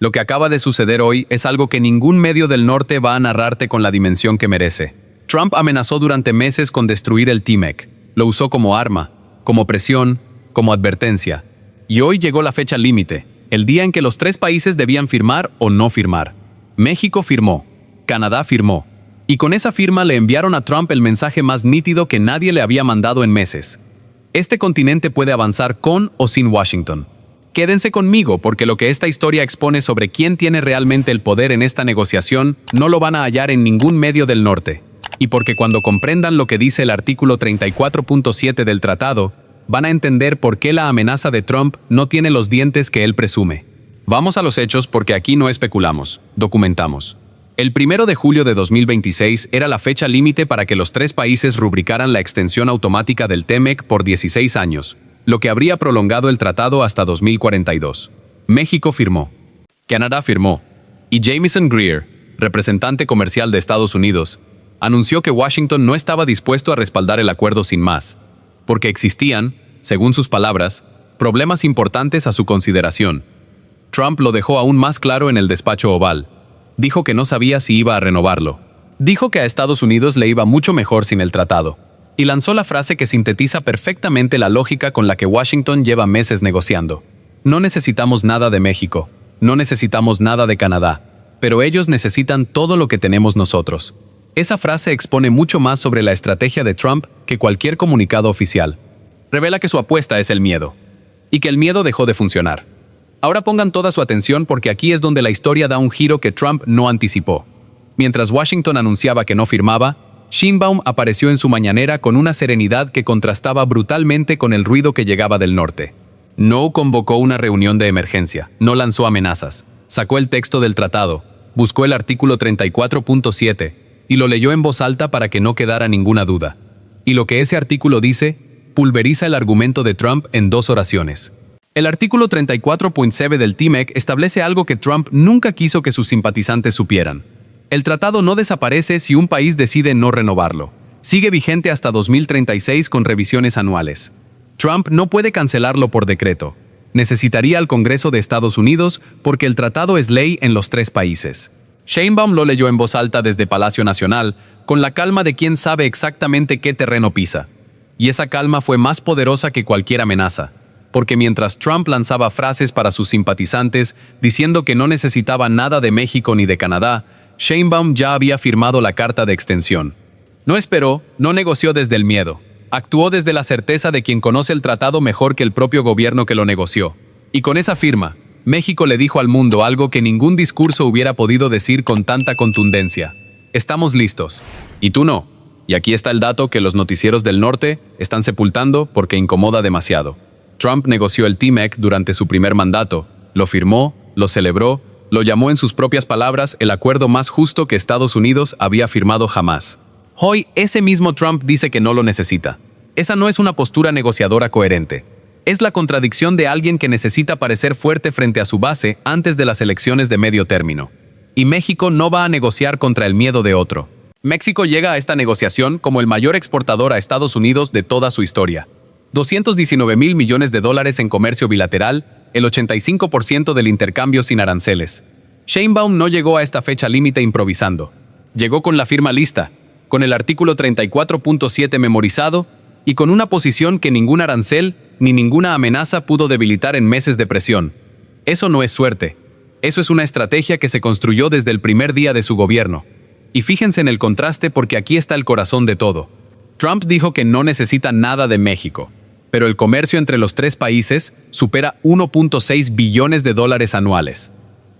Lo que acaba de suceder hoy es algo que ningún medio del norte va a narrarte con la dimensión que merece. Trump amenazó durante meses con destruir el TMEC. Lo usó como arma, como presión, como advertencia. Y hoy llegó la fecha límite, el día en que los tres países debían firmar o no firmar. México firmó, Canadá firmó. Y con esa firma le enviaron a Trump el mensaje más nítido que nadie le había mandado en meses. Este continente puede avanzar con o sin Washington. Quédense conmigo porque lo que esta historia expone sobre quién tiene realmente el poder en esta negociación no lo van a hallar en ningún medio del norte. Y porque cuando comprendan lo que dice el artículo 34.7 del tratado, van a entender por qué la amenaza de Trump no tiene los dientes que él presume. Vamos a los hechos porque aquí no especulamos, documentamos. El 1 de julio de 2026 era la fecha límite para que los tres países rubricaran la extensión automática del TMEC por 16 años, lo que habría prolongado el tratado hasta 2042. México firmó. Canadá firmó. Y Jamieson Greer, representante comercial de Estados Unidos, anunció que Washington no estaba dispuesto a respaldar el acuerdo sin más, porque existían, según sus palabras, problemas importantes a su consideración. Trump lo dejó aún más claro en el despacho oval. Dijo que no sabía si iba a renovarlo. Dijo que a Estados Unidos le iba mucho mejor sin el tratado. Y lanzó la frase que sintetiza perfectamente la lógica con la que Washington lleva meses negociando. No necesitamos nada de México, no necesitamos nada de Canadá, pero ellos necesitan todo lo que tenemos nosotros. Esa frase expone mucho más sobre la estrategia de Trump que cualquier comunicado oficial. Revela que su apuesta es el miedo, y que el miedo dejó de funcionar. Ahora pongan toda su atención porque aquí es donde la historia da un giro que Trump no anticipó. Mientras Washington anunciaba que no firmaba, Sheinbaum apareció en su mañanera con una serenidad que contrastaba brutalmente con el ruido que llegaba del norte. No convocó una reunión de emergencia, no lanzó amenazas, sacó el texto del tratado, buscó el artículo 34.7 y lo leyó en voz alta para que no quedara ninguna duda. Y lo que ese artículo dice, pulveriza el argumento de Trump en 2 oraciones. El artículo 34.7 del TMEC establece algo que Trump nunca quiso que sus simpatizantes supieran. El tratado no desaparece si un país decide no renovarlo. Sigue vigente hasta 2036 con revisiones anuales. Trump no puede cancelarlo por decreto. Necesitaría al Congreso de Estados Unidos porque el tratado es ley en los 3 países. Sheinbaum lo leyó en voz alta desde Palacio Nacional, con la calma de quien sabe exactamente qué terreno pisa. Y esa calma fue más poderosa que cualquier amenaza. Porque mientras Trump lanzaba frases para sus simpatizantes diciendo que no necesitaba nada de México ni de Canadá, Sheinbaum ya había firmado la carta de extensión. No esperó, no negoció desde el miedo. Actuó desde la certeza de quien conoce el tratado mejor que el propio gobierno que lo negoció. Y con esa firma, México le dijo al mundo algo que ningún discurso hubiera podido decir con tanta contundencia. Estamos listos. Y tú no. Y aquí está el dato que los noticieros del norte están sepultando porque incomoda demasiado. Trump negoció el TMEC durante su primer mandato, lo firmó, lo celebró, lo llamó en sus propias palabras el acuerdo más justo que Estados Unidos había firmado jamás. Hoy, ese mismo Trump dice que no lo necesita. Esa no es una postura negociadora coherente. Es la contradicción de alguien que necesita parecer fuerte frente a su base antes de las elecciones de medio término. Y México no va a negociar contra el miedo de otro. México llega a esta negociación como el mayor exportador a Estados Unidos de toda su historia. 219,000 millones de dólares en comercio bilateral, el 85% del intercambio sin aranceles. Sheinbaum no llegó a esta fecha límite improvisando. Llegó con la firma lista, con el artículo 34.7 memorizado y con una posición que ningún arancel ni ninguna amenaza pudo debilitar en meses de presión. Eso no es suerte. Eso es una estrategia que se construyó desde el primer día de su gobierno. Y fíjense en el contraste porque aquí está el corazón de todo. Trump dijo que no necesita nada de México. Pero el comercio entre los 3 países supera 1.6 billones de dólares anuales.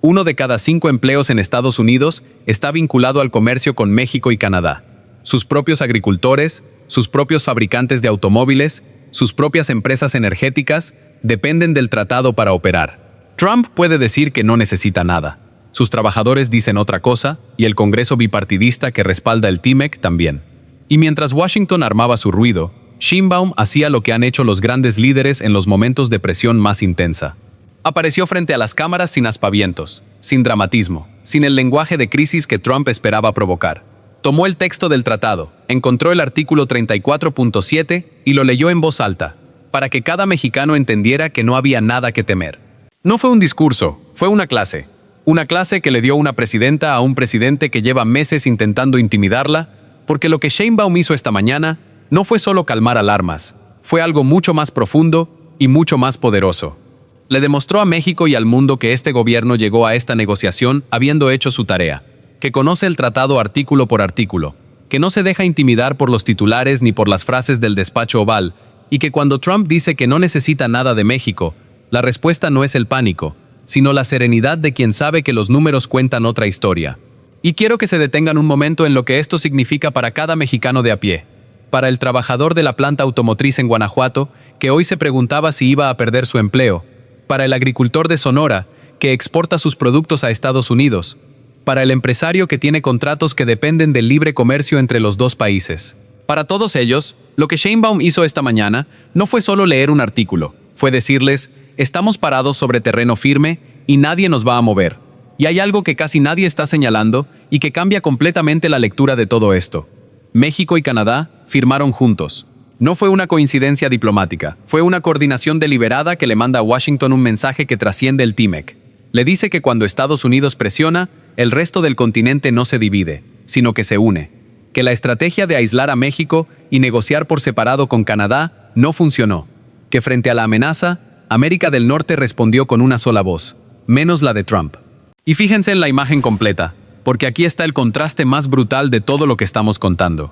1 de cada 5 empleos en Estados Unidos está vinculado al comercio con México y Canadá. Sus propios agricultores, sus propios fabricantes de automóviles, sus propias empresas energéticas dependen del tratado para operar. Trump puede decir que no necesita nada. Sus trabajadores dicen otra cosa y el Congreso bipartidista que respalda el TMEC también. Y mientras Washington armaba su ruido, Sheinbaum hacía lo que han hecho los grandes líderes en los momentos de presión más intensa. Apareció frente a las cámaras sin aspavientos, sin dramatismo, sin el lenguaje de crisis que Trump esperaba provocar. Tomó el texto del tratado, encontró el artículo 34.7 y lo leyó en voz alta, para que cada mexicano entendiera que no había nada que temer. No fue un discurso, fue una clase. Una clase que le dio una presidenta a un presidente que lleva meses intentando intimidarla, porque lo que Sheinbaum hizo esta mañana no fue solo calmar alarmas, fue algo mucho más profundo y mucho más poderoso. Le demostró a México y al mundo que este gobierno llegó a esta negociación habiendo hecho su tarea, que conoce el tratado artículo por artículo, que no se deja intimidar por los titulares ni por las frases del despacho oval, y que cuando Trump dice que no necesita nada de México, la respuesta no es el pánico, sino la serenidad de quien sabe que los números cuentan otra historia. Y quiero que se detengan un momento en lo que esto significa para cada mexicano de a pie, para el trabajador de la planta automotriz en Guanajuato, que hoy se preguntaba si iba a perder su empleo, para el agricultor de Sonora, que exporta sus productos a Estados Unidos, para el empresario que tiene contratos que dependen del libre comercio entre los dos países. Para todos ellos, lo que Sheinbaum hizo esta mañana no fue solo leer un artículo, fue decirles: estamos parados sobre terreno firme y nadie nos va a mover. Y hay algo que casi nadie está señalando y que cambia completamente la lectura de todo esto. México y Canadá firmaron juntos. No fue una coincidencia diplomática, fue una coordinación deliberada que le manda a Washington un mensaje que trasciende el TMEC. Le dice que cuando Estados Unidos presiona, el resto del continente no se divide, sino que se une. Que la estrategia de aislar a México y negociar por separado con Canadá no funcionó. Que frente a la amenaza, América del Norte respondió con una sola voz, menos la de Trump. Y fíjense en la imagen completa, porque aquí está el contraste más brutal de todo lo que estamos contando.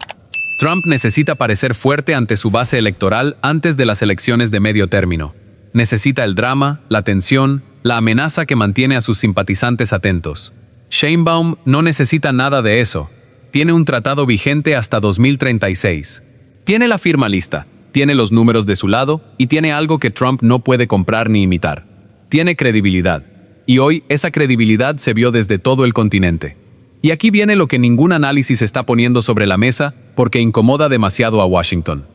Trump necesita parecer fuerte ante su base electoral antes de las elecciones de medio término. Necesita el drama, la tensión, la amenaza que mantiene a sus simpatizantes atentos. Sheinbaum no necesita nada de eso. Tiene un tratado vigente hasta 2036. Tiene la firma lista, tiene los números de su lado y tiene algo que Trump no puede comprar ni imitar. Tiene credibilidad. Y hoy esa credibilidad se vio desde todo el continente. Y aquí viene lo que ningún análisis está poniendo sobre la mesa porque incomoda demasiado a Washington.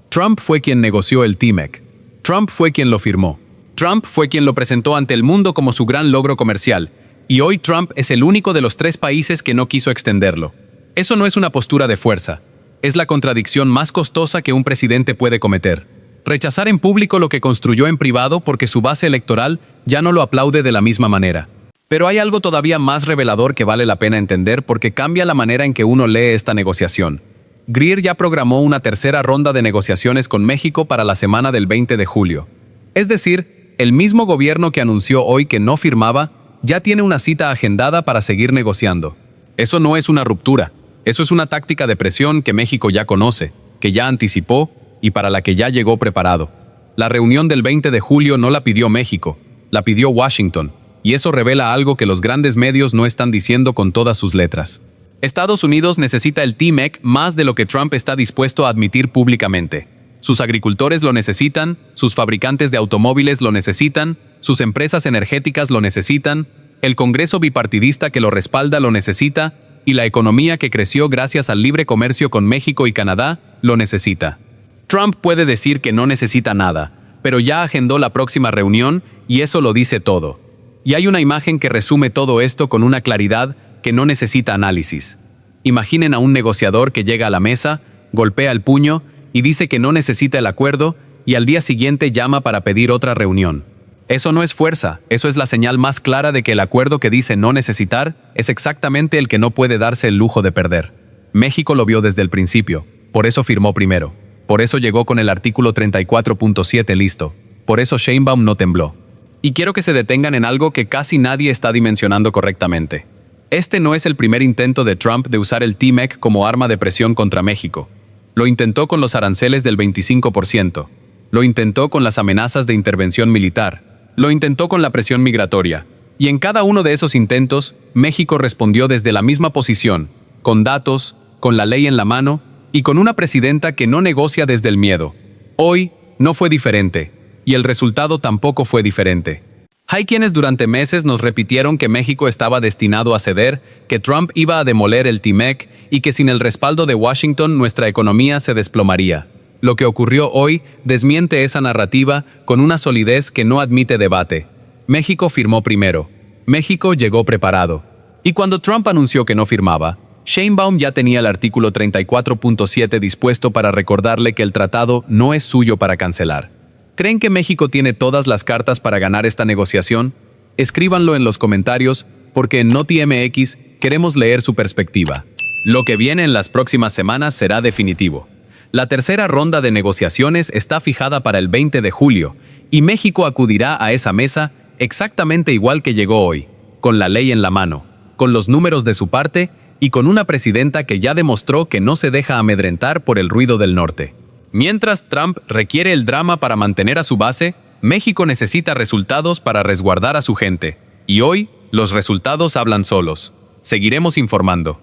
Trump fue quien negoció el TMEC. Trump fue quien lo firmó. Trump fue quien lo presentó ante el mundo como su gran logro comercial. Y hoy Trump es el único de los 3 países que no quiso extenderlo. Eso no es una postura de fuerza. Es la contradicción más costosa que un presidente puede cometer. Rechazar en público lo que construyó en privado porque su base electoral ya no lo aplaude de la misma manera. Pero hay algo todavía más revelador que vale la pena entender porque cambia la manera en que uno lee esta negociación. Greer ya programó una tercera ronda de negociaciones con México para la semana del 20 de julio. Es decir, el mismo gobierno que anunció hoy que no firmaba, ya tiene una cita agendada para seguir negociando. Eso no es una ruptura, eso es una táctica de presión que México ya conoce, que ya anticipó y para la que ya llegó preparado. La reunión del 20 de julio no la pidió México, la pidió Washington, y eso revela algo que los grandes medios no están diciendo con todas sus letras. Estados Unidos necesita el TMEC más de lo que Trump está dispuesto a admitir públicamente. Sus agricultores lo necesitan, sus fabricantes de automóviles lo necesitan, sus empresas energéticas lo necesitan, el Congreso bipartidista que lo respalda lo necesita, y la economía que creció gracias al libre comercio con México y Canadá lo necesita. Trump puede decir que no necesita nada, pero ya agendó la próxima reunión y eso lo dice todo. Y hay una imagen que resume todo esto con una claridad que no necesita análisis. Imaginen a un negociador que llega a la mesa, golpea el puño y dice que no necesita el acuerdo y al día siguiente llama para pedir otra reunión. Eso no es fuerza, eso es la señal más clara de que el acuerdo que dice no necesitar es exactamente el que no puede darse el lujo de perder. México lo vio desde el principio, por eso firmó primero. Por eso llegó con el artículo 34.7 listo. Por eso Sheinbaum no tembló. Y quiero que se detengan en algo que casi nadie está dimensionando correctamente. Este no es el primer intento de Trump de usar el TMEC como arma de presión contra México. Lo intentó con los aranceles del 25%. Lo intentó con las amenazas de intervención militar. Lo intentó con la presión migratoria. Y en cada uno de esos intentos, México respondió desde la misma posición, con datos, con la ley en la mano y con una presidenta que no negocia desde el miedo. Hoy no fue diferente, y el resultado tampoco fue diferente. Hay quienes durante meses nos repitieron que México estaba destinado a ceder, que Trump iba a demoler el TMEC y que sin el respaldo de Washington nuestra economía se desplomaría. Lo que ocurrió hoy desmiente esa narrativa con una solidez que no admite debate. México firmó primero. México llegó preparado. Y cuando Trump anunció que no firmaba, Sheinbaum ya tenía el artículo 34.7 dispuesto para recordarle que el tratado no es suyo para cancelar. ¿Creen que México tiene todas las cartas para ganar esta negociación? Escríbanlo en los comentarios porque en Noti MX queremos leer su perspectiva. Lo que viene en las próximas semanas será definitivo. La tercera ronda de negociaciones está fijada para el 20 de julio, y México acudirá a esa mesa exactamente igual que llegó hoy, con la ley en la mano, con los números de su parte y con una presidenta que ya demostró que no se deja amedrentar por el ruido del norte. Mientras Trump requiere el drama para mantener a su base, México necesita resultados para resguardar a su gente. Y hoy, los resultados hablan solos. Seguiremos informando.